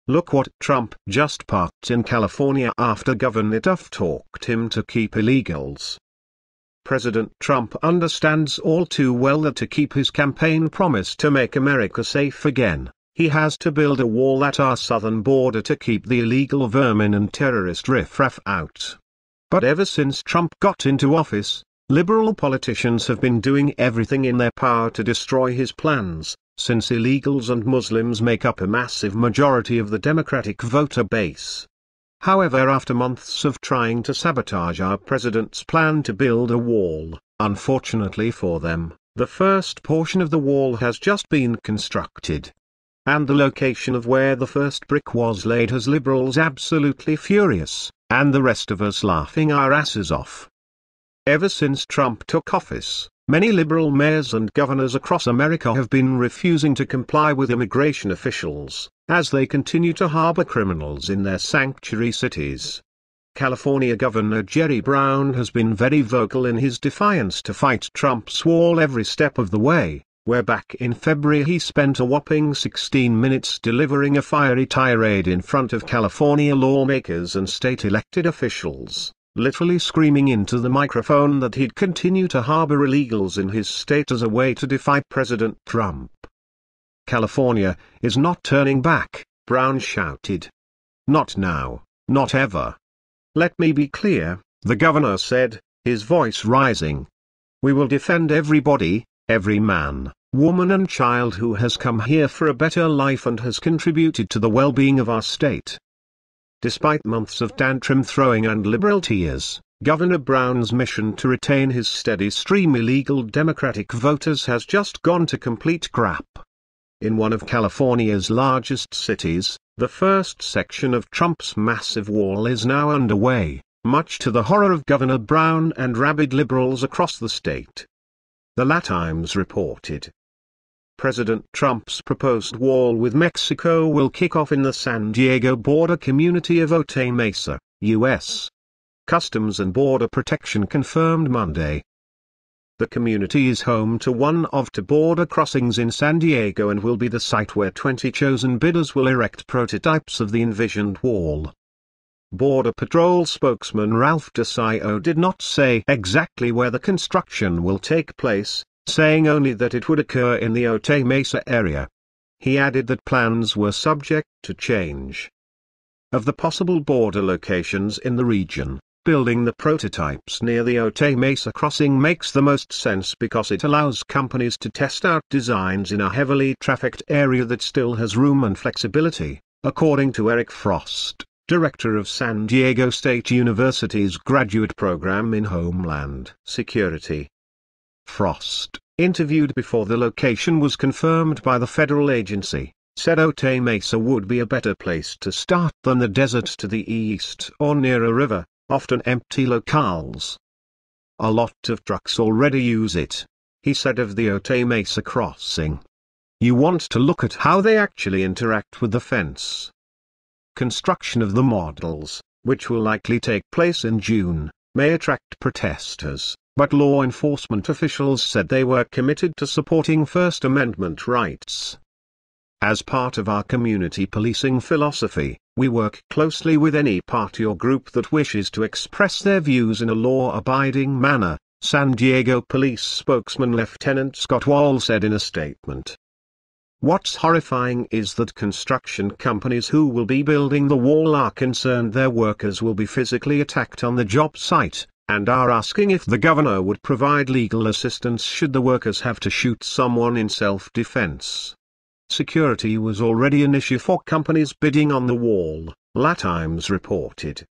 Look what Trump just parked in California after Governor Duff talked him to keep illegals. President Trump understands all too well that to keep his campaign promise to make America safe again, he has to build a wall at our southern border to keep the illegal vermin and terrorist riffraff out. But ever since Trump got into office, liberal politicians have been doing everything in their power to destroy his plans, since illegals and Muslims make up a massive majority of the Democratic voter base. However, after months of trying to sabotage our president's plan to build a wall, unfortunately for them, the first portion of the wall has just been constructed. And the location of where the first brick was laid has liberals absolutely furious, and the rest of us laughing our asses off. Ever since Trump took office, many liberal mayors and governors across America have been refusing to comply with immigration officials, as they continue to harbor criminals in their sanctuary cities. California Governor Jerry Brown has been very vocal in his defiance to fight Trump's wall every step of the way, where back in February he spent a whopping 16 minutes delivering a fiery tirade in front of California lawmakers and state-elected officials, literally screaming into the microphone that he'd continue to harbor illegals in his state as a way to defy President Trump. California is not turning back, Brown shouted. Not now, not ever. Let me be clear, the governor said, his voice rising. We will defend everybody, every man, woman and child who has come here for a better life and has contributed to the well-being of our state. Despite months of tantrum throwing and liberal tears, Governor Brown's mission to retain his steady stream illegal Democratic voters has just gone to complete crap. In one of California's largest cities, the first section of Trump's massive wall is now underway, much to the horror of Governor Brown and rabid liberals across the state. The La Times reported. President Trump's proposed wall with Mexico will kick off in the San Diego border community of Otay Mesa, U.S. Customs and Border Protection confirmed Monday. The community is home to one of two border crossings in San Diego and will be the site where 20 chosen bidders will erect prototypes of the envisioned wall. Border Patrol spokesman Ralph DeCio did not say exactly where the construction will take place, saying only that it would occur in the Otay Mesa area. He added that plans were subject to change. Of the possible border locations in the region, building the prototypes near the Otay Mesa crossing makes the most sense because it allows companies to test out designs in a heavily trafficked area that still has room and flexibility, according to Eric Frost, director of San Diego State University's graduate program in Homeland Security. Frost, interviewed before the location was confirmed by the federal agency, said Otay Mesa would be a better place to start than the desert to the east or near a river, often empty locales. A lot of trucks already use it, he said of the Otay Mesa crossing. You want to look at how they actually interact with the fence. Construction of the models, which will likely take place in June, may attract protesters, but law enforcement officials said they were committed to supporting First Amendment rights. As part of our community policing philosophy, we work closely with any party or group that wishes to express their views in a law-abiding manner, San Diego Police spokesman Lieutenant Scott Wall said in a statement. What's horrifying is that construction companies who will be building the wall are concerned their workers will be physically attacked on the job site, and are asking if the governor would provide legal assistance should the workers have to shoot someone in self-defense. Security was already an issue for companies bidding on the wall, La Times reported.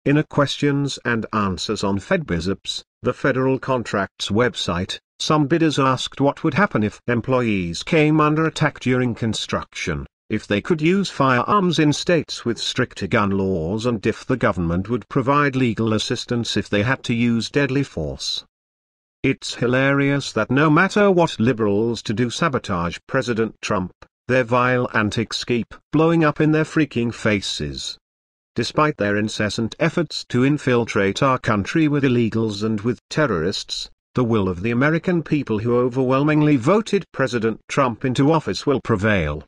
In a questions and answers on FedBizOps, the federal contracts website, some bidders asked what would happen if employees came under attack during construction, if they could use firearms in states with stricter gun laws, and if the government would provide legal assistance if they had to use deadly force. It's hilarious that no matter what liberals do sabotage President Trump, their vile antics keep blowing up in their freaking faces. Despite their incessant efforts to infiltrate our country with illegals and with terrorists, the will of the American people who overwhelmingly voted President Trump into office will prevail.